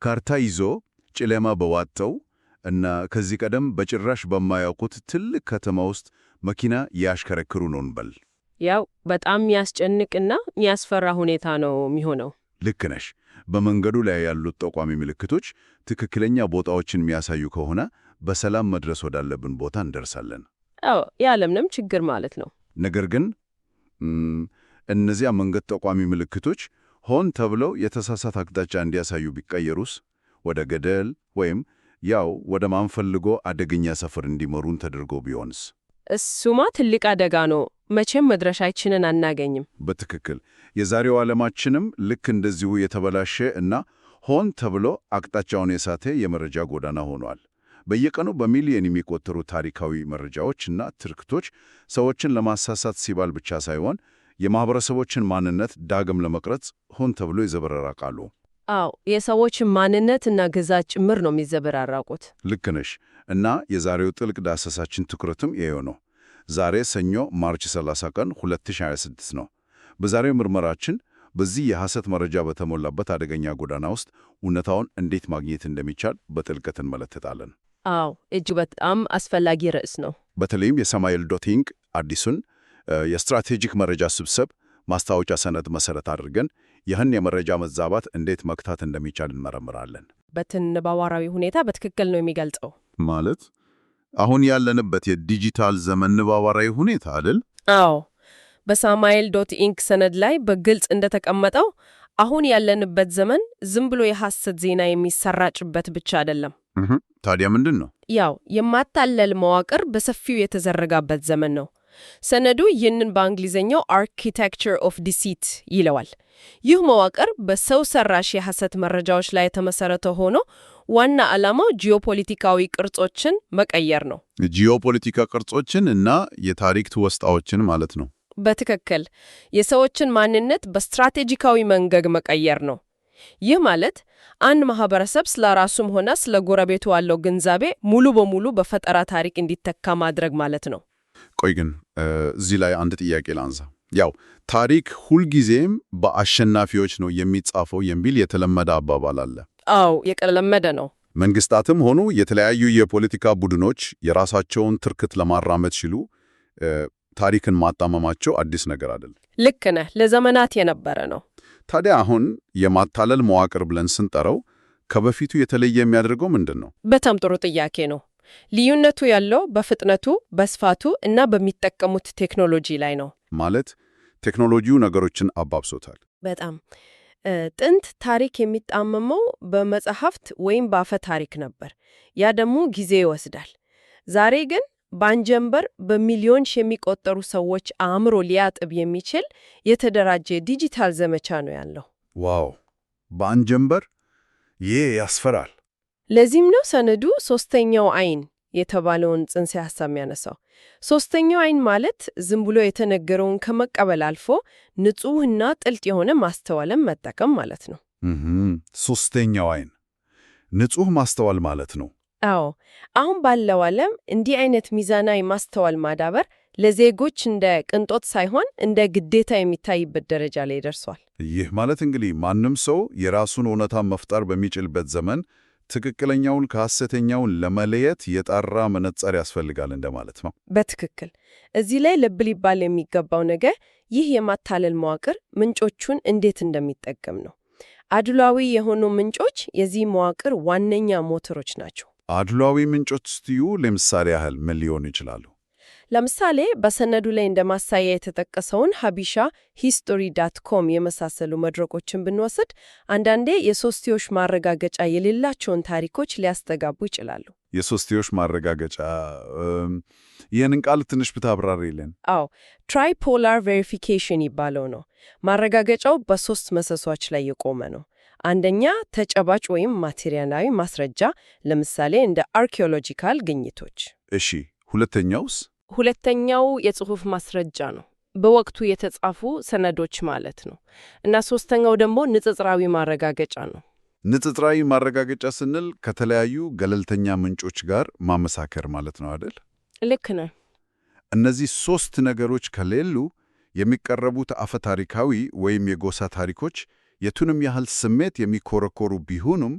ካርታ ይዞ ጨለማ በዋጠው እና ከዚህ ቀደም በጭራሽ በማያውቁት ትልቅ ከተማ ውስጥ መኪና ያሽከረክሩ ነው እንበል። ያው በጣም የሚያስጨንቅና የሚያስፈራ ሁኔታ ነው የሚሆነው። ልክ ነሽ። በመንገዱ ላይ ያሉት ጠቋሚ ምልክቶች ትክክለኛ ቦታዎችን የሚያሳዩ ከሆነ በሰላም መድረስ ወዳለብን ቦታ እንደርሳለን። አዎ ያለምንም ችግር ማለት ነው። ነገር ግን እነዚያ መንገድ ጠቋሚ ምልክቶች ሆን ተብለው የተሳሳተ አቅጣጫ እንዲያሳዩ ቢቀየሩስ? ወደ ገደል ወይም ያው ወደ ማንፈልጎ አደገኛ ሰፈር እንዲመሩን ተደርጎ ቢሆንስ? እሱማ ትልቅ አደጋ ነው። መቼም መድረሻችንን አናገኝም። በትክክል። የዛሬው ዓለማችንም ልክ እንደዚሁ የተበላሸ እና ሆን ተብሎ አቅጣጫውን የሳተ የመረጃ ጎዳና ሆኗል። በየቀኑ በሚሊዮን የሚቆጠሩ ታሪካዊ መረጃዎች እና ትርክቶች ሰዎችን ለማሳሳት ሲባል ብቻ ሳይሆን የማህበረሰቦችን ማንነት ዳግም ለመቅረጽ ሆን ተብሎ ይዘበራርቃሉ። አዎ የሰዎችን ማንነት እና ግዛት ጭምር ነው የሚዘበራራቁት። ልክ ነሽ። እና የዛሬው ጥልቅ ዳሰሳችን ትኩረትም ይሄው ነው። ዛሬ ሰኞ ማርች 30 ቀን 2026 ነው። በዛሬው ምርመራችን በዚህ የሐሰት መረጃ በተሞላበት አደገኛ ጎዳና ውስጥ እውነታውን እንዴት ማግኘት እንደሚቻል በጥልቀት እንመለከታለን። አዎ እጅግ በጣም አስፈላጊ ርዕስ ነው። በተለይም የሳሙኤል ዶቲንግ አዲሱን የስትራቴጂክ መረጃ ስብስብ ማስታወቂያ ሰነድ መሰረት አድርገን ይህን የመረጃ መዛባት እንዴት መክታት እንደሚቻል እንመረምራለን። በትንባዋራዊ ሁኔታ በትክክል ነው የሚገልጸው። ማለት አሁን ያለንበት የዲጂታል ዘመን ንባዋራዊ ሁኔታ አይደል? አዎ በሳሙኤል ዶቲንግ ሰነድ ላይ በግልጽ እንደተቀመጠው አሁን ያለንበት ዘመን ዝም ብሎ የሐሰት ዜና የሚሰራጭበት ብቻ አይደለም። ታዲያ ምንድን ነው? ያው የማታለል መዋቅር በሰፊው የተዘረጋበት ዘመን ነው። ሰነዱ ይህንን በእንግሊዝኛው አርኪቴክቸር ኦፍ ዲሲት ይለዋል። ይህ መዋቅር በሰው ሰራሽ የሐሰት መረጃዎች ላይ የተመሰረተ ሆኖ ዋና ዓላማው ጂኦፖለቲካዊ ቅርጾችን መቀየር ነው። ጂኦፖለቲካ ቅርጾችን እና የታሪክ ትውስታዎችን ማለት ነው። በትክክል የሰዎችን ማንነት በስትራቴጂካዊ መንገድ መቀየር ነው። ይህ ማለት አንድ ማህበረሰብ ስለ ራሱም ሆነ ስለ ጎረቤቱ ያለው ግንዛቤ ሙሉ በሙሉ በፈጠራ ታሪክ እንዲተካ ማድረግ ማለት ነው። ቆይ ግን እዚህ ላይ አንድ ጥያቄ ላንሳ። ያው ታሪክ ሁልጊዜም በአሸናፊዎች ነው የሚጻፈው የሚል የተለመደ አባባል አለ። አዎ የተለመደ ነው። መንግስታትም ሆኑ የተለያዩ የፖለቲካ ቡድኖች የራሳቸውን ትርክት ለማራመድ ሲሉ ታሪክን ማጣመማቸው አዲስ ነገር አይደለም። ልክ ነህ። ለዘመናት የነበረ ነው። ታዲያ አሁን የማታለል መዋቅር ብለን ስንጠራው ከበፊቱ የተለየ የሚያደርገው ምንድን ነው? በጣም ጥሩ ጥያቄ ነው። ልዩነቱ ያለው በፍጥነቱ፣ በስፋቱ እና በሚጠቀሙት ቴክኖሎጂ ላይ ነው። ማለት ቴክኖሎጂው ነገሮችን አባብሶታል። በጣም ጥንት ታሪክ የሚጣመመው በመጽሐፍት ወይም በአፈ ታሪክ ነበር። ያ ደግሞ ጊዜ ይወስዳል። ዛሬ ግን በአንጀንበር በሚሊዮኖች የሚቆጠሩ ሰዎች አእምሮ ሊያጥብ የሚችል የተደራጀ ዲጂታል ዘመቻ ነው ያለው። ዋው! በአንጀንበር! ይህ ያስፈራል። ለዚህም ነው ሰነዱ ሶስተኛው አይን የተባለውን ጽንሰ ሐሳብ የሚያነሳው። ሶስተኛው አይን ማለት ዝም ብሎ የተነገረውን ከመቀበል አልፎ ንጹህና ጥልቅ የሆነ ማስተዋልን መጠቀም ማለት ነው። ሶስተኛው አይን ንጹህ ማስተዋል ማለት ነው። አዎ አሁን ባለው ዓለም እንዲህ አይነት ሚዛናዊ ማስተዋል ማዳበር ለዜጎች እንደ ቅንጦት ሳይሆን እንደ ግዴታ የሚታይበት ደረጃ ላይ ደርሷል። ይህ ማለት እንግዲህ ማንም ሰው የራሱን እውነታ መፍጠር በሚችልበት ዘመን ትክክለኛውን ከሐሰተኛውን ለመለየት የጣራ መነጽር ያስፈልጋል እንደማለት ነው። በትክክል። እዚህ ላይ ልብ ሊባል የሚገባው ነገር ይህ የማታለል መዋቅር ምንጮቹን እንዴት እንደሚጠቀም ነው። አድሏዊ የሆኑ ምንጮች የዚህ መዋቅር ዋነኛ ሞተሮች ናቸው። አድሏዊ ምንጮች ስትዩ ለምሳሌ ያህል ምን ሊሆኑ ይችላሉ? ለምሳሌ በሰነዱ ላይ እንደማሳያ የተጠቀሰውን ሀቢሻ history.com የመሳሰሉ መድረኮችን ብንወስድ አንዳንዴ የሶስትዮሽ ማረጋገጫ የሌላቸውን ታሪኮች ሊያስተጋቡ ይችላሉ። የሶስትዮሽ ማረጋገጫ ይህንን ቃል ትንሽ ብታብራሪልን። አዎ ትራይፖላር ቬሪፊኬሽን ይባለው ነው። ማረጋገጫው በሶስት መሰሶች ላይ የቆመ ነው። አንደኛ ተጨባጭ ወይም ማቴሪያላዊ ማስረጃ፣ ለምሳሌ እንደ አርኪኦሎጂካል ግኝቶች። እሺ፣ ሁለተኛውስ? ሁለተኛው የጽሑፍ ማስረጃ ነው፣ በወቅቱ የተጻፉ ሰነዶች ማለት ነው። እና ሶስተኛው ደግሞ ንጽጽራዊ ማረጋገጫ ነው። ንጽጽራዊ ማረጋገጫ ስንል ከተለያዩ ገለልተኛ ምንጮች ጋር ማመሳከር ማለት ነው አይደል? ልክ ነህ። እነዚህ ሶስት ነገሮች ከሌሉ የሚቀርቡት አፈ ታሪካዊ ወይም የጎሳ ታሪኮች የቱንም ያህል ስሜት የሚኮረኮሩ ቢሆኑም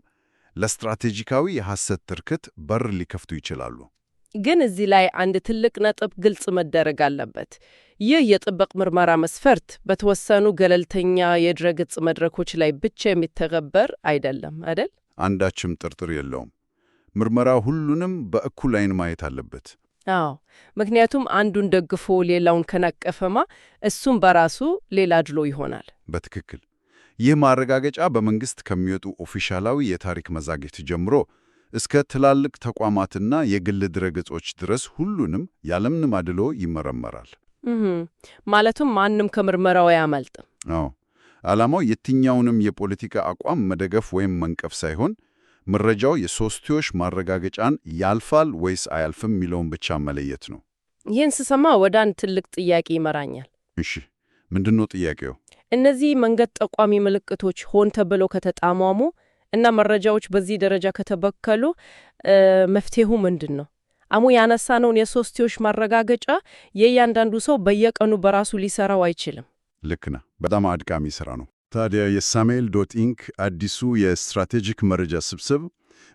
ለስትራቴጂካዊ የሐሰት ትርክት በር ሊከፍቱ ይችላሉ። ግን እዚህ ላይ አንድ ትልቅ ነጥብ ግልጽ መደረግ አለበት። ይህ የጥብቅ ምርመራ መስፈርት በተወሰኑ ገለልተኛ የድረገጽ መድረኮች ላይ ብቻ የሚተገበር አይደለም አይደል? አንዳችም ጥርጥር የለውም። ምርመራ ሁሉንም በእኩል ዓይን ማየት አለበት። አዎ፣ ምክንያቱም አንዱን ደግፎ ሌላውን ከነቀፈማ እሱም በራሱ ሌላ አድሎ ይሆናል። በትክክል። ይህ ማረጋገጫ በመንግሥት ከሚወጡ ኦፊሻላዊ የታሪክ መዛግብት ጀምሮ እስከ ትላልቅ ተቋማትና የግል ድረገጾች ድረስ ሁሉንም ያለምንም አድሎ ይመረመራል። ማለቱም ማንም ከምርመራው አያመልጥም። አዎ፣ ዓላማው የትኛውንም የፖለቲካ አቋም መደገፍ ወይም መንቀፍ ሳይሆን መረጃው የሶስትዮሽ ማረጋገጫን ያልፋል ወይስ አያልፍም የሚለውን ብቻ መለየት ነው። ይህን ስሰማ ወደ አንድ ትልቅ ጥያቄ ይመራኛል። እሺ፣ ምንድነው ጥያቄው? እነዚህ መንገድ ጠቋሚ ምልክቶች ሆን ተብለው ከተጣሟሙ እና መረጃዎች በዚህ ደረጃ ከተበከሉ መፍትሄው ምንድን ነው? አሙ ያነሳነውን የሶስትዮሽ ማረጋገጫ የእያንዳንዱ ሰው በየቀኑ በራሱ ሊሰራው አይችልም። ልክ ነህ። በጣም አድካሚ ሥራ ነው። ታዲያ የሳሙኤል ዶት ኢንክ አዲሱ የስትራቴጂክ መረጃ ስብስብ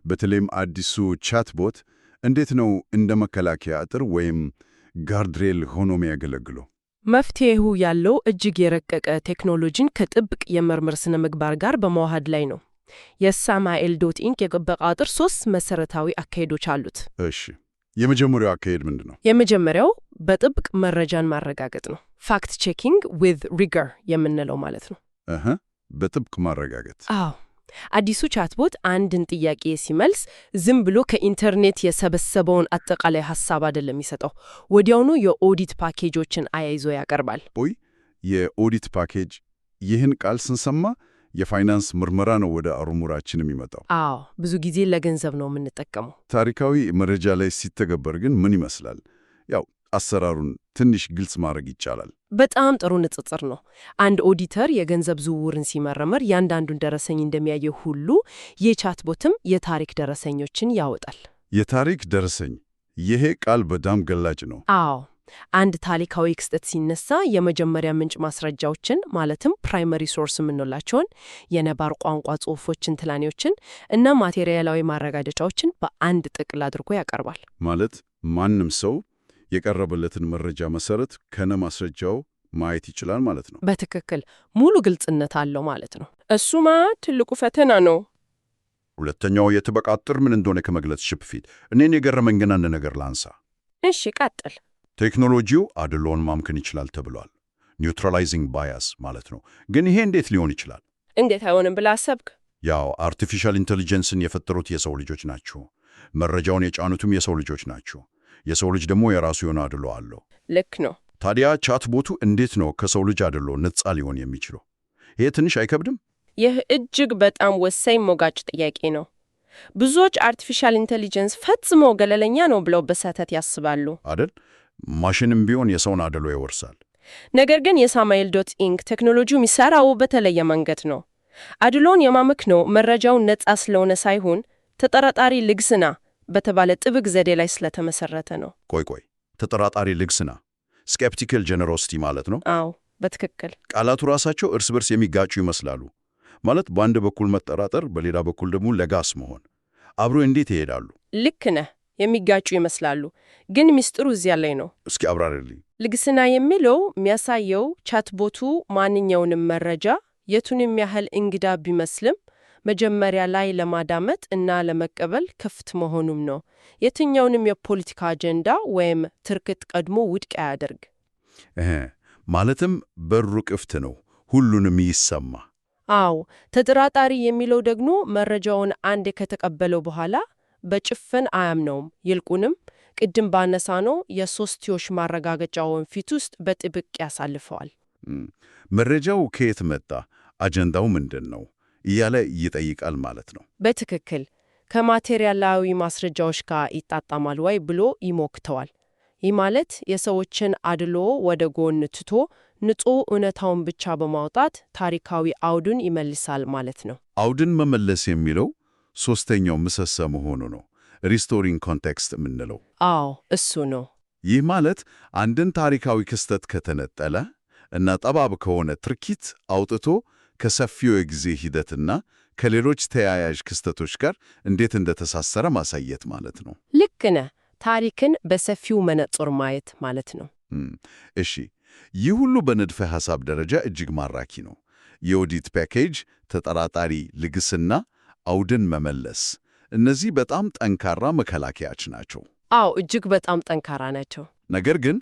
በተለይም አዲሱ ቻትቦት እንዴት ነው እንደ መከላከያ አጥር ወይም ጋርድሬል ሆኖ የሚያገለግለው? መፍትሄው ያለው እጅግ የረቀቀ ቴክኖሎጂን ከጥብቅ የምርምር ስነ ምግባር ጋር በመዋሃድ ላይ ነው። የሳሙኤል ዶት ኢንክ የጥበቃ አጥር 3 መሰረታዊ አካሄዶች አሉት። እሺ፣ የመጀመሪያው አካሄድ ምንድን ነው? የመጀመሪያው በጥብቅ መረጃን ማረጋገጥ ነው። ፋክት ቼኪንግ ዊዝ ሪገር የምንለው ማለት ነው። በጥብቅ ማረጋገጥ። አዎ፣ አዲሱ ቻትቦት አንድን ጥያቄ ሲመልስ ዝም ብሎ ከኢንተርኔት የሰበሰበውን አጠቃላይ ሐሳብ አይደለም የሚሰጠው። ወዲያውኑ የኦዲት ፓኬጆችን አያይዞ ያቀርባል። የኦዲት ፓኬጅ፣ ይህን ቃል ስንሰማ የፋይናንስ ምርመራ ነው ወደ አእምሯችን የሚመጣው። አዎ፣ ብዙ ጊዜ ለገንዘብ ነው የምንጠቀመው። ታሪካዊ መረጃ ላይ ሲተገበር ግን ምን ይመስላል? ያው አሰራሩን ትንሽ ግልጽ ማድረግ ይቻላል። በጣም ጥሩ ንጽጽር ነው። አንድ ኦዲተር የገንዘብ ዝውውርን ሲመረምር ያንዳንዱን ደረሰኝ እንደሚያየው ሁሉ የቻትቦትም የታሪክ ደረሰኞችን ያወጣል። የታሪክ ደረሰኝ፣ ይሄ ቃል በጣም ገላጭ ነው። አዎ፣ አንድ ታሪካዊ ክስተት ሲነሳ የመጀመሪያ ምንጭ ማስረጃዎችን ማለትም ፕራይመሪ ሶርስ የምንላቸውን የነባር ቋንቋ ጽሑፎችን፣ ትላኔዎችን እና ማቴሪያላዊ ማረጋገጫዎችን በአንድ ጥቅል አድርጎ ያቀርባል። ማለት ማንም ሰው የቀረበለትን መረጃ መሰረት ከነ ማስረጃው ማየት ይችላል ማለት ነው። በትክክል ሙሉ ግልጽነት አለው ማለት ነው። እሱማ ትልቁ ፈተና ነው። ሁለተኛው የጥበቃ አጥር ምን እንደሆነ ከመግለጽሽ በፊት እኔን የገረመኝ ግን አንድ ነገር ላንሳ። እሺ፣ ቀጥል። ቴክኖሎጂው አድሎን ማምከን ይችላል ተብሏል። ኒውትራላይዚንግ ባያስ ማለት ነው። ግን ይሄ እንዴት ሊሆን ይችላል? እንዴት አይሆንም ብለህ አሰብክ? ያው አርቲፊሻል ኢንቴሊጀንስን የፈጠሩት የሰው ልጆች ናቸው። መረጃውን የጫኑትም የሰው ልጆች ናቸው። የሰው ልጅ ደግሞ የራሱ የሆነ አድሎ አለው። ልክ ነው። ታዲያ ቻትቦቱ እንዴት ነው ከሰው ልጅ አድሎ ነፃ ሊሆን የሚችለው? ይሄ ትንሽ አይከብድም? ይህ እጅግ በጣም ወሳኝ ሞጋጭ ጥያቄ ነው። ብዙዎች አርቲፊሻል ኢንቴሊጀንስ ፈጽሞ ገለለኛ ነው ብለው በስህተት ያስባሉ አይደል? ማሽንም ቢሆን የሰውን አድሎ ይወርሳል። ነገር ግን የሳሙኤል ዶት ኢንክ ቴክኖሎጂው የሚሰራው በተለየ መንገድ ነው። አድሎን የማመክነው መረጃውን ነፃ ስለሆነ ሳይሆን ተጠራጣሪ ልግስና በተባለ ጥብቅ ዘዴ ላይ ስለተመሰረተ ነው። ቆይ፣ ተጠራጣሪ ልግስና ስኬፕቲካል ጀነሮሲቲ ማለት ነው? አዎ፣ በትክክል። ቃላቱ ራሳቸው እርስ በርስ የሚጋጩ ይመስላሉ። ማለት በአንድ በኩል መጠራጠር፣ በሌላ በኩል ደግሞ ለጋስ መሆን አብሮ እንዴት ይሄዳሉ? ልክ ነህ። የሚጋጩ ይመስላሉ፣ ግን ሚስጥሩ እዚያ ላይ ነው። እስኪ አብራሪልኝ። ልግስና የሚለው የሚያሳየው ቻትቦቱ ማንኛውንም መረጃ የቱንም ያህል እንግዳ ቢመስልም መጀመሪያ ላይ ለማዳመጥ እና ለመቀበል ክፍት መሆኑም ነው። የትኛውንም የፖለቲካ አጀንዳ ወይም ትርክት ቀድሞ ውድቅ አያደርግ። ማለትም በሩ ክፍት ነው፣ ሁሉንም ይሰማ። አዎ፣ ተጠራጣሪ የሚለው ደግሞ መረጃውን አንዴ ከተቀበለው በኋላ በጭፍን አያምነውም። ይልቁንም ቅድም ባነሳነው የሶስትዮሽ ማረጋገጫውን ፊት ውስጥ በጥብቅ ያሳልፈዋል። መረጃው ከየት መጣ፣ አጀንዳው ምንድን ነው እያለ ይጠይቃል ማለት ነው። በትክክል ከማቴሪያላዊ ማስረጃዎች ጋር ይጣጣማል ወይ ብሎ ይሞክተዋል። ይህ ማለት የሰዎችን አድሎ ወደ ጎን ትቶ ንጹሕ እውነታውን ብቻ በማውጣት ታሪካዊ አውዱን ይመልሳል ማለት ነው። አውድን መመለስ የሚለው ሦስተኛው ምሰሶ መሆኑ ነው። ሪስቶሪንግ ኮንቴክስት የምንለው አዎ፣ እሱ ነው። ይህ ማለት አንድን ታሪካዊ ክስተት ከተነጠለ እና ጠባብ ከሆነ ትርኪት አውጥቶ ከሰፊው የጊዜ ሂደትና ከሌሎች ተያያዥ ክስተቶች ጋር እንዴት እንደተሳሰረ ማሳየት ማለት ነው። ልክ ነህ። ታሪክን በሰፊው መነጽር ማየት ማለት ነው። እሺ፣ ይህ ሁሉ በንድፈ ሐሳብ ደረጃ እጅግ ማራኪ ነው። የኦዲት ፓኬጅ፣ ተጠራጣሪ ልግስና፣ አውድን መመለስ፣ እነዚህ በጣም ጠንካራ መከላከያዎች ናቸው። አዎ፣ እጅግ በጣም ጠንካራ ናቸው። ነገር ግን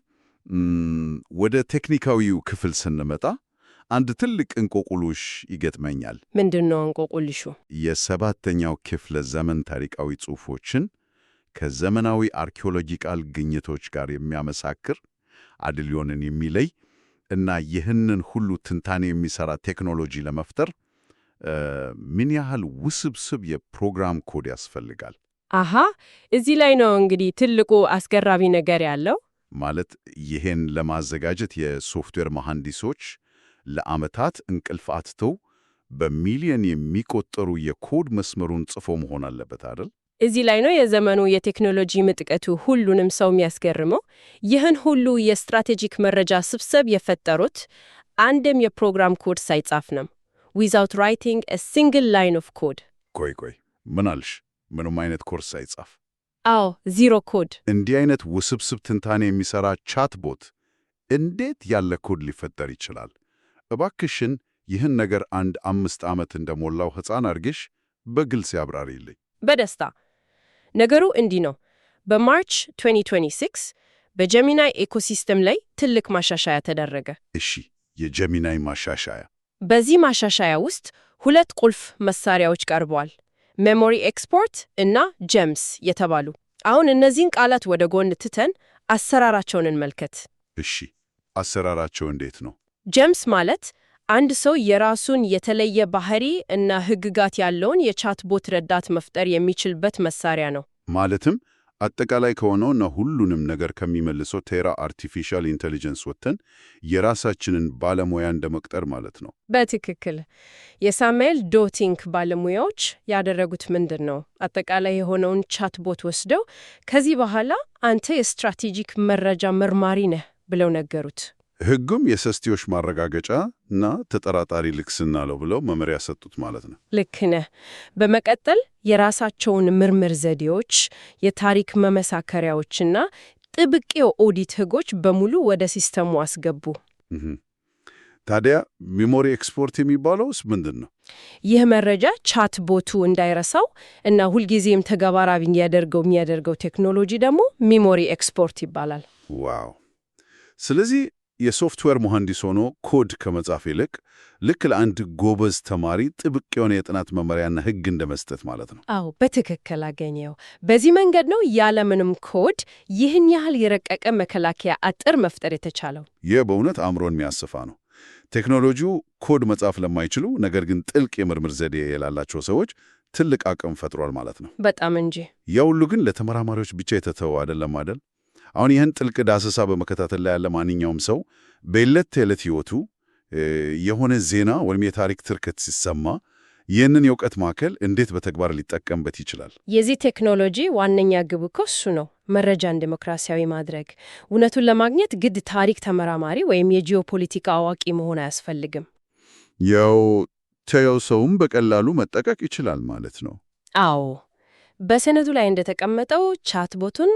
ወደ ቴክኒካዊው ክፍል ስንመጣ አንድ ትልቅ እንቆቅልሽ ይገጥመኛል። ምንድን ነው እንቆቅልሹ? የሰባተኛው ክፍለ ዘመን ታሪካዊ ጽሑፎችን ከዘመናዊ አርኪኦሎጂካል ግኝቶች ጋር የሚያመሳክር አድልዮንን የሚለይ እና ይህንን ሁሉ ትንታኔ የሚሰራ ቴክኖሎጂ ለመፍጠር ምን ያህል ውስብስብ የፕሮግራም ኮድ ያስፈልጋል? አሃ፣ እዚህ ላይ ነው እንግዲህ ትልቁ አስገራሚ ነገር ያለው። ማለት ይሄን ለማዘጋጀት የሶፍትዌር መሐንዲሶች ለዓመታት እንቅልፍ አጥተው በሚሊዮን የሚቆጠሩ የኮድ መስመሩን ጽፎ መሆን አለበት አይደል? እዚህ ላይ ነው የዘመኑ የቴክኖሎጂ ምጥቀቱ ሁሉንም ሰው የሚያስገርመው። ይህን ሁሉ የስትራቴጂክ መረጃ ስብስብ የፈጠሩት አንድም የፕሮግራም ኮድ ሳይጻፍ ነው። without writing a single line of code። ቆይ ምን አልሽ? ምንም አይነት ኮርስ ሳይጻፍ? አዎ፣ ዜሮ ኮድ። እንዲህ አይነት ውስብስብ ትንታኔ የሚሰራ ቻትቦት እንዴት ያለ ኮድ ሊፈጠር ይችላል? እባክሽን ይህን ነገር አንድ 5 ዓመት እንደሞላው ሕፃን አድርገሽ በግልጽ ያብራሪልኝ። በደስታ። ነገሩ እንዲህ ነው። በማርች 2026 በጀሚናይ ኢኮሲስተም ላይ ትልቅ ማሻሻያ ተደረገ። እሺ፣ የጀሚናይ ማሻሻያ። በዚህ ማሻሻያ ውስጥ 2 ቁልፍ መሳሪያዎች ቀርበዋል። ሜሞሪ ኤክስፖርት እና ጀምስ የተባሉ። አሁን እነዚህን ቃላት ወደ ጎን ትተን አሰራራቸውን እንመልከት። እሺ፣ አሰራራቸው እንዴት ነው? ጀምስ ማለት አንድ ሰው የራሱን የተለየ ባህሪ እና ሕግጋት ያለውን የቻትቦት ረዳት መፍጠር የሚችልበት መሳሪያ ነው። ማለትም አጠቃላይ ከሆነውና ሁሉንም ነገር ከሚመልሰው ቴራ አርቲፊሻል ኢንቴሊጀንስ ወጥተን የራሳችንን ባለሙያ እንደመቅጠር ማለት ነው። በትክክል። የሳሙኤል ዶቲንግ ባለሙያዎች ያደረጉት ምንድን ነው? አጠቃላይ የሆነውን ቻትቦት ወስደው ከዚህ በኋላ አንተ የስትራቴጂክ መረጃ መርማሪ ነህ ብለው ነገሩት። ሕጉም የሶስትዮሽ ማረጋገጫ እና ተጠራጣሪ ልግስና ነው ብለው መመሪያ ሰጡት ማለት ነው። ልክ ነህ። በመቀጠል የራሳቸውን ምርምር ዘዴዎች፣ የታሪክ መመሳከሪያዎችና ጥብቅ የኦዲት ሕጎች በሙሉ ወደ ሲስተሙ አስገቡ። ታዲያ ሜሞሪ ኤክስፖርት የሚባለውስ ምንድን ነው? ይህ መረጃ ቻትቦቱ እንዳይረሳው እና ሁልጊዜም ተግባራዊ እንዲያደርገው የሚያደርገው ቴክኖሎጂ ደግሞ ሜሞሪ ኤክስፖርት ይባላል። ዋው! ስለዚህ የሶፍትዌር መሐንዲስ ሆኖ ኮድ ከመጻፍ ይልቅ ልክ ለአንድ ጎበዝ ተማሪ ጥብቅ የሆነ የጥናት መመሪያና ሕግ እንደመስጠት ማለት ነው። አዎ፣ በትክክል አገኘው። በዚህ መንገድ ነው ያለምንም ኮድ ይህን ያህል የረቀቀ መከላከያ አጥር መፍጠር የተቻለው። ይህ በእውነት አእምሮን የሚያስፋ ነው። ቴክኖሎጂው ኮድ መጻፍ ለማይችሉ ነገር ግን ጥልቅ የምርምር ዘዴ የላላቸው ሰዎች ትልቅ አቅም ፈጥሯል ማለት ነው። በጣም እንጂ። ያ ሁሉ ግን ለተመራማሪዎች ብቻ የተተወ አይደለም አይደል? አሁን ይህን ጥልቅ ዳሰሳ በመከታተል ላይ ያለ ማንኛውም ሰው በዕለት ተዕለት ሕይወቱ የሆነ ዜና ወይም የታሪክ ትርክት ሲሰማ ይህንን የእውቀት ማዕከል እንዴት በተግባር ሊጠቀምበት ይችላል? የዚህ ቴክኖሎጂ ዋነኛ ግብ እኮ እሱ ነው፣ መረጃን ዲሞክራሲያዊ ማድረግ። እውነቱን ለማግኘት ግድ ታሪክ ተመራማሪ ወይም የጂኦፖለቲካ አዋቂ መሆን አያስፈልግም። ያው ተያው ሰውም በቀላሉ መጠቀቅ ይችላል ማለት ነው። አዎ፣ በሰነዱ ላይ እንደተቀመጠው ቻትቦቱን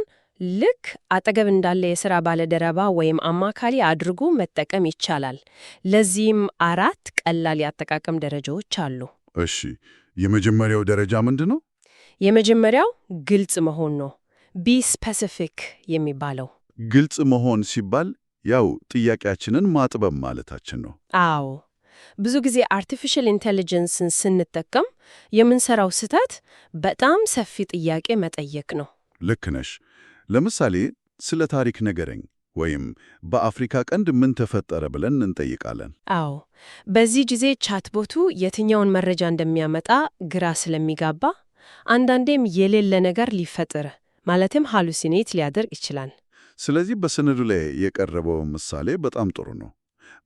ልክ አጠገብ እንዳለ የሥራ ባለደረባ ወይም አማካሪ አድርጎ መጠቀም ይቻላል። ለዚህም 4 ቀላል የአጠቃቀም ደረጃዎች አሉ። እሺ፣ የመጀመሪያው ደረጃ ምንድን ነው? የመጀመሪያው ግልጽ መሆን ነው። ቢ ስፔሲፊክ የሚባለው። ግልጽ መሆን ሲባል ያው ጥያቄያችንን ማጥበብ ማለታችን ነው። አዎ፣ ብዙ ጊዜ አርቲፊሻል ኢንቴሊጀንስን ስንጠቀም የምንሰራው ስህተት በጣም ሰፊ ጥያቄ መጠየቅ ነው። ልክ ነሽ። ለምሳሌ ስለ ታሪክ ንገረኝ ወይም በአፍሪካ ቀንድ ምን ተፈጠረ ብለን እንጠይቃለን። አዎ፣ በዚህ ጊዜ ቻትቦቱ የትኛውን መረጃ እንደሚያመጣ ግራ ስለሚጋባ አንዳንዴም የሌለ ነገር ሊፈጥር ማለትም ሃሉሲኔት ሊያደርግ ይችላል። ስለዚህ በሰነዱ ላይ የቀረበው ምሳሌ በጣም ጥሩ ነው።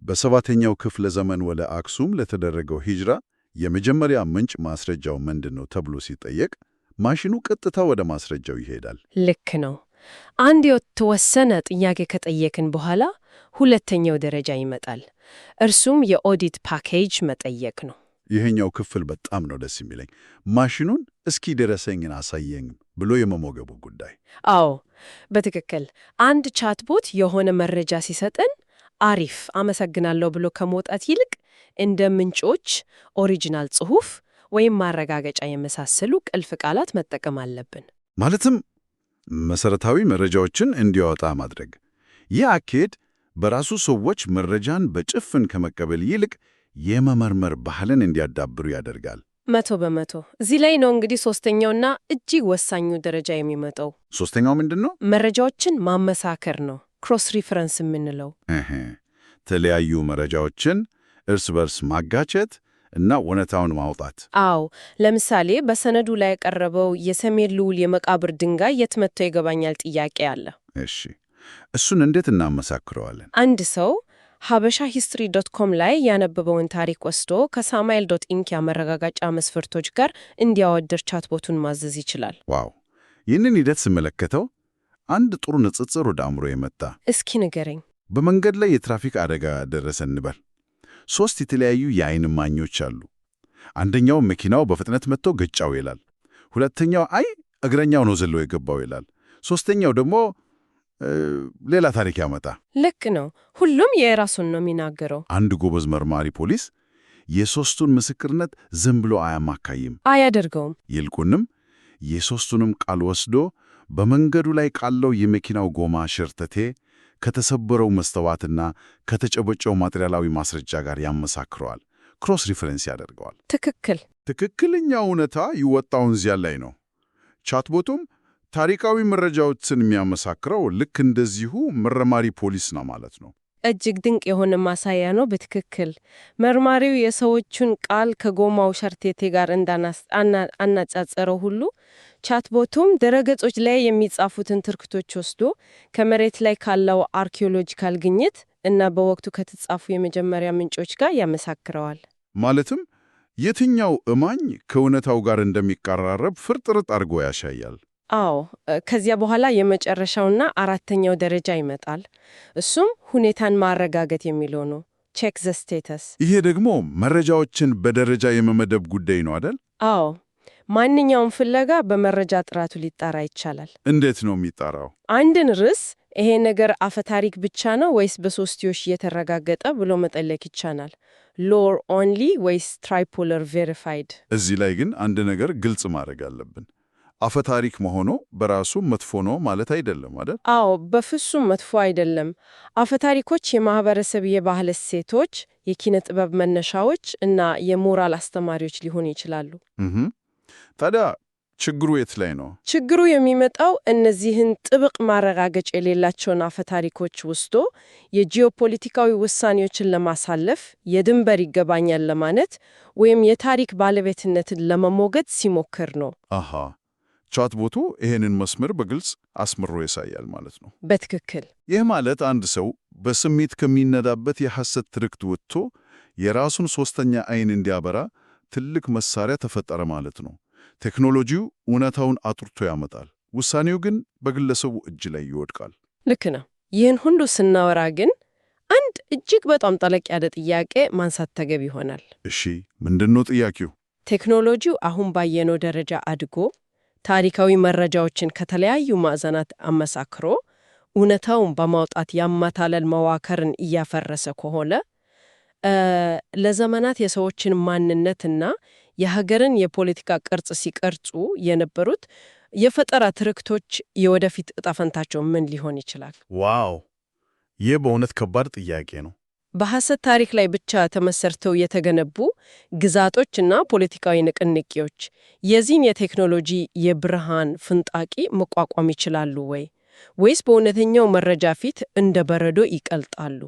በሰባተኛው ክፍለ ዘመን ወደ አክሱም ለተደረገው ሂጅራ የመጀመሪያ ምንጭ ማስረጃው ምንድን ነው ተብሎ ሲጠየቅ ማሽኑ ቀጥታ ወደ ማስረጃው ይሄዳል። ልክ ነው። አንድ የተወሰነ ጥያቄ ከጠየቅን በኋላ ሁለተኛው ደረጃ ይመጣል። እርሱም የኦዲት ፓኬጅ መጠየቅ ነው። ይሄኛው ክፍል በጣም ነው ደስ የሚለኝ። ማሽኑን እስኪ ደረሰኝን አሳየኝ ብሎ የመሞገቡ ጉዳይ። አዎ በትክክል አንድ ቻትቦት የሆነ መረጃ ሲሰጥን አሪፍ አመሰግናለሁ ብሎ ከመውጣት ይልቅ እንደ ምንጮች፣ ኦሪጂናል ጽሑፍ ወይም ማረጋገጫ የመሳሰሉ ቁልፍ ቃላት መጠቀም አለብን። ማለትም መሰረታዊ መረጃዎችን እንዲያወጣ ማድረግ። ይህ አካሄድ በራሱ ሰዎች መረጃን በጭፍን ከመቀበል ይልቅ የመመርመር ባህልን እንዲያዳብሩ ያደርጋል። 100%። እዚህ ላይ ነው እንግዲህ ሶስተኛውና እጅግ ወሳኙ ደረጃ የሚመጣው። ሶስተኛው ምንድን ነው? መረጃዎችን ማመሳከር ነው። ክሮስ ሪፈረንስ የምንለው የተለያዩ መረጃዎችን እርስ በርስ ማጋጨት እና እውነታውን ማውጣት። አዎ፣ ለምሳሌ በሰነዱ ላይ የቀረበው የሰሜን ልዑል የመቃብር ድንጋይ የት መጥቶ ይገባኛል ጥያቄ አለ። እሺ፣ እሱን እንዴት እናመሳክረዋለን? አንድ ሰው habashahistory.com ላይ ያነበበውን ታሪክ ወስዶ ከሳሙኤል.ኢንክ የማረጋገጫ መስፈርቶች ጋር እንዲያወድር ቻትቦቱን ማዘዝ ይችላል። ዋው! ይህንን ሂደት ስመለከተው አንድ ጥሩ ንጽጽር ወደ አእምሮ የመጣ። እስኪ ንገረኝ። በመንገድ ላይ የትራፊክ አደጋ ደረሰ እንበል። 3 የተለያዩ የዓይን እማኞች አሉ። አንደኛው መኪናው በፍጥነት መጥቶ ገጫው ይላል። ሁለተኛው አይ እግረኛው ነው ዘሎ የገባው ይላል። ሶስተኛው ደግሞ ሌላ ታሪክ ያመጣ። ልክ ነው። ሁሉም የራሱን ነው የሚናገረው። አንድ ጎበዝ መርማሪ ፖሊስ የሶስቱን ምስክርነት ዝም ብሎ አያማካይም፣ አያደርገውም። ይልቁንም የሶስቱንም ቃል ወስዶ በመንገዱ ላይ ካለው የመኪናው ጎማ ሸርተቴ ከተሰበረው መስተዋትና ከተጨበጨው ማቴሪያላዊ ማስረጃ ጋር ያመሳክረዋል። ክሮስ ሪፈረንስ ያደርገዋል። ትክክል። ትክክለኛ እውነታ ይወጣውን እዚያ ላይ ነው። ቻትቦቱም ታሪካዊ መረጃዎችን የሚያመሳክረው ልክ እንደዚሁ መርማሪ ፖሊስ ነው ማለት ነው። እጅግ ድንቅ የሆነ ማሳያ ነው። በትክክል መርማሪው የሰዎቹን ቃል ከጎማው ሸርቴቴ ጋር አናጻጸረው ሁሉ ቻትቦቱም ድረገጾች ላይ የሚጻፉትን ትርክቶች ወስዶ ከመሬት ላይ ካለው አርኪኦሎጂካል ግኝት እና በወቅቱ ከተጻፉ የመጀመሪያ ምንጮች ጋር ያመሳክረዋል። ማለትም የትኛው እማኝ ከእውነታው ጋር እንደሚቀራረብ ፍርጥርጥ አድርጎ ያሳያል። አዎ፣ ከዚያ በኋላ የመጨረሻውና አራተኛው ደረጃ ይመጣል። እሱም ሁኔታን ማረጋገጥ የሚለው ነው። ቼክ ዘ ስቴተስ። ይሄ ደግሞ መረጃዎችን በደረጃ የመመደብ ጉዳይ ነው አይደል? አዎ፣ ማንኛውም ፍለጋ በመረጃ ጥራቱ ሊጣራ ይቻላል። እንዴት ነው የሚጣራው? አንድን ርዕስ ይሄ ነገር አፈታሪክ ብቻ ነው ወይስ በሶስትዮሽ የተረጋገጠ ብሎ መጠለቅ ይቻላል። ሎር ኦንሊ ወይስ ትራይፖለር ቬሪፋይድ? እዚህ ላይ ግን አንድ ነገር ግልጽ ማድረግ አለብን። አፈታሪክ መሆኑ በራሱ መጥፎ ነው ማለት አይደለም አይደል? አዎ፣ በፍጹም መጥፎ አይደለም። አፈታሪኮች የማህበረሰብ የባህል እሴቶች፣ የኪነ ጥበብ መነሻዎች እና የሞራል አስተማሪዎች ሊሆኑ ይችላሉ። ታዲያ ችግሩ የት ላይ ነው? ችግሩ የሚመጣው እነዚህን ጥብቅ ማረጋገጫ የሌላቸውን አፈታሪኮች ወስዶ የጂኦፖለቲካዊ ውሳኔዎችን ለማሳለፍ የድንበር ይገባኛል ለማለት ወይም የታሪክ ባለቤትነትን ለመሞገት ሲሞክር ነው። አሃ፣ ቻትቦቱ ይሄንን መስመር በግልጽ አስምሮ ያሳያል ማለት ነው። በትክክል። ይህ ማለት አንድ ሰው በስሜት ከሚነዳበት የሐሰት ትርክት ወጥቶ የራሱን ሶስተኛ ዓይን እንዲያበራ ትልቅ መሳሪያ ተፈጠረ ማለት ነው። ቴክኖሎጂው እውነታውን አጥርቶ ያመጣል፣ ውሳኔው ግን በግለሰቡ እጅ ላይ ይወድቃል። ልክ ነው። ይህን ሁሉ ስናወራ ግን አንድ እጅግ በጣም ጠለቅ ያለ ጥያቄ ማንሳት ተገቢ ይሆናል። እሺ፣ ምንድነው ጥያቄው? ቴክኖሎጂው አሁን ባየነው ደረጃ አድጎ ታሪካዊ መረጃዎችን ከተለያዩ ማዕዘናት አመሳክሮ እውነታውን በማውጣት ያማታለል መዋከርን እያፈረሰ ከሆነ ለዘመናት የሰዎችን ማንነትና የሀገርን የፖለቲካ ቅርጽ ሲቀርጹ የነበሩት የፈጠራ ትርክቶች የወደፊት ዕጣ ፈንታቸው ምን ሊሆን ይችላል? ዋው! ይህ በእውነት ከባድ ጥያቄ ነው። በሐሰት ታሪክ ላይ ብቻ ተመሰርተው የተገነቡ ግዛቶችና ፖለቲካዊ ንቅንቄዎች የዚህን የቴክኖሎጂ የብርሃን ፍንጣቂ መቋቋም ይችላሉ ወይስ በእውነተኛው መረጃ ፊት እንደ በረዶ ይቀልጣሉ?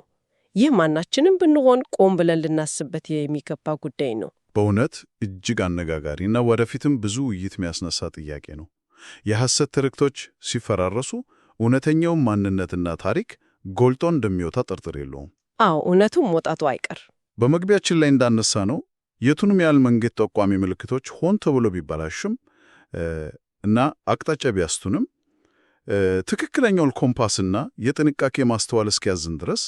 ይህ ማናችንም ብንሆን ቆም ብለን ልናስበት የሚገባ ጉዳይ ነው። በእውነት እጅግ አነጋጋሪና ወደፊትም ብዙ ውይይት የሚያስነሳ ጥያቄ ነው። የሐሰት ትርክቶች ሲፈራረሱ እውነተኛው ማንነትና ታሪክ ጎልቶ እንደሚወጣ ጥርጥር የለውም። አዎ፣ እውነቱም መውጣቱ አይቀር። በመግቢያችን ላይ እንዳነሳ ነው የቱንም ያህል መንገድ ጠቋሚ ምልክቶች ሆን ተብሎ ቢበላሽም እና አቅጣጫ ቢያስቱንም ትክክለኛውን ኮምፓስና የጥንቃቄ ማስተዋል እስኪያዝን ድረስ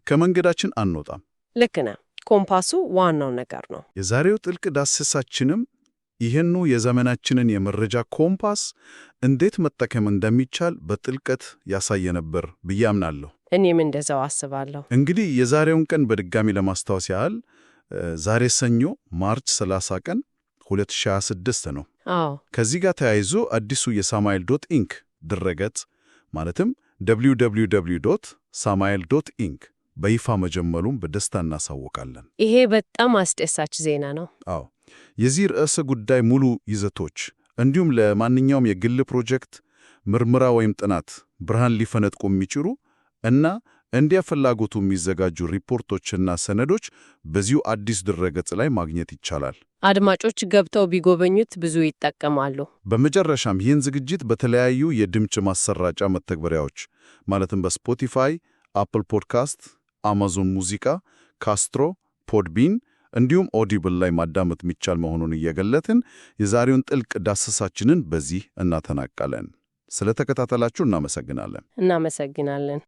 ከመንገዳችን አንወጣም። ልክ ነህ። ኮምፓሱ ዋናው ነገር ነው። የዛሬው ጥልቅ ዳሰሳችንም ይህኑ የዘመናችንን የመረጃ ኮምፓስ እንዴት መጠቀም እንደሚቻል በጥልቀት ያሳየ ነበር ብዬ አምናለሁ። እኔም እንደዛው አስባለሁ። እንግዲህ የዛሬውን ቀን በድጋሚ ለማስታወስ ያህል ዛሬ ሰኞ ማርች 30 ቀን 2026 ነው። አዎ። ከዚህ ጋር ተያይዞ አዲሱ የሳማይል.ኢንክ ድረገጽ ማለትም www.samail.inc በይፋ መጀመሩን በደስታ እናሳውቃለን። ይሄ በጣም አስደሳች ዜና ነው። አዎ። የዚህ ርዕሰ ጉዳይ ሙሉ ይዘቶች እንዲሁም ለማንኛውም የግል ፕሮጀክት፣ ምርመራ ወይም ጥናት ብርሃን ሊፈነጥቁ የሚችሉ እና እንዲያ ፍላጎቱ የሚዘጋጁ ሪፖርቶችና ሰነዶች በዚሁ አዲስ ድረገጽ ላይ ማግኘት ይቻላል። አድማጮች ገብተው ቢጎበኙት ብዙ ይጠቀማሉ። በመጨረሻም ይህን ዝግጅት በተለያዩ የድምፅ ማሰራጫ መተግበሪያዎች ማለትም በስፖቲፋይ፣ አፕል ፖድካስት፣ አማዞን ሙዚቃ፣ ካስትሮ፣ ፖድቢን እንዲሁም ኦዲብል ላይ ማዳመጥ የሚቻል መሆኑን እየገለጥን የዛሬውን ጥልቅ ዳሰሳችንን በዚህ እናጠናቅቃለን። ስለተከታተላችሁ እናመሰግናለን። እናመሰግናለን።